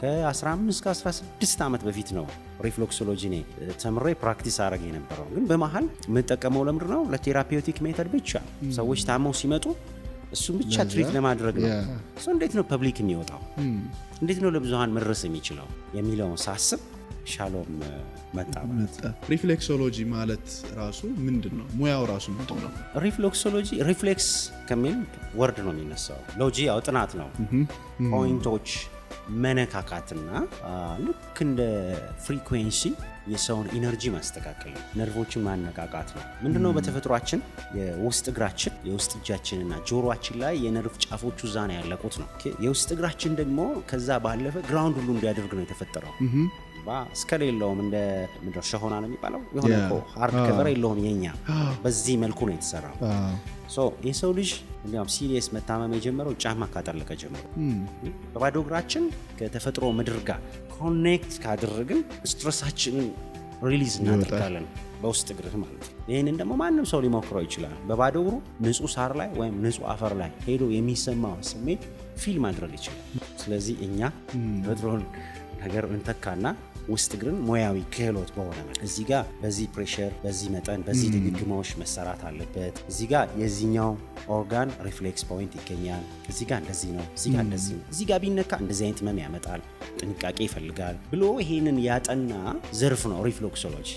ከ15 ከ16 ዓመት በፊት ነው ሪፍሌክሶሎጂ ነው ተምሬ ፕራክቲስ አረግ የነበረው። ግን በመሃል የምጠቀመው ለምንድን ነው? ለቴራፒውቲክ ሜተድ ብቻ ሰዎች ታመው ሲመጡ እሱን ብቻ ትሪት ለማድረግ ነው። እንዴት ነው ፐብሊክ የሚወጣው? እንዴት ነው ለብዙሃን መድረስ የሚችለው የሚለውን ሳስብ ሻሎም መጣ። ሪፍሌክሶሎጂ ማለት ራሱ ምንድነው? ሙያው ራሱ ምንድነው? ሪፍሌክሶሎጂ ሪፍሌክስ ከሚል ወርድ ነው የሚነሳው። ሎጂ ያው ጥናት ነው። ፖይንቶች መነካካትና ልክ እንደ ፍሪኩዌንሲ የሰውን ኢነርጂ ማስተካከል ነው። ነርቮችን ማነቃቃት ነው። ምንድነው በተፈጥሯችን የውስጥ እግራችን የውስጥ እጃችንና ጆሮአችን ላይ የነርቭ ጫፎቹ እዛ ነው ያለቁት ነው። የውስጥ እግራችን ደግሞ ከዛ ባለፈ ግራውንድ ሁሉ እንዲያደርግ ነው የተፈጠረው። እስከሌለውም እንደ ምድር ሸሆና ነው የሚባለው የሆነ እኮ ሃርድ ከቨር የለውም የኛ። በዚህ መልኩ ነው የተሰራው። የሰው ልጅ እንዲያውም ሲሪየስ መታመም የጀመረው ጫማ ካጠለቀ ጀምሮ። በባዶ እግራችን ከተፈጥሮ ምድር ጋር ኮኔክት ካደረግን ስትረሳችንን ሪሊዝ እናደርጋለን በውስጥ እግርህ ማለት ነው። ይህንን ደግሞ ማንም ሰው ሊሞክረው ይችላል። በባዶ እግሩ ንጹህ ሳር ላይ ወይም ንጹህ አፈር ላይ ሄዶ የሚሰማው ስሜት ፊል ማድረግ ይችላል። ስለዚህ እኛ ተፈጥሮን ነገር እንተካና ውስጥ እግርን ሙያዊ ክህሎት በሆነ ማለት እዚህ ጋር በዚህ ፕሬሸር፣ በዚህ መጠን፣ በዚህ ድግግሞሽ መሰራት አለበት። እዚህ ጋር የዚህኛው ኦርጋን ሪፍሌክስ ፖይንት ይገኛል። እዚህ ጋር እንደዚህ ነው፣ እዚህ ጋር እንደዚህ ነው፣ እዚህ ጋር ቢነካ እንደዚህ አይነት ህመም ያመጣል፣ ጥንቃቄ ይፈልጋል ብሎ ይሄንን ያጠና ዘርፍ ነው ሪፍሌክሶሎጂ።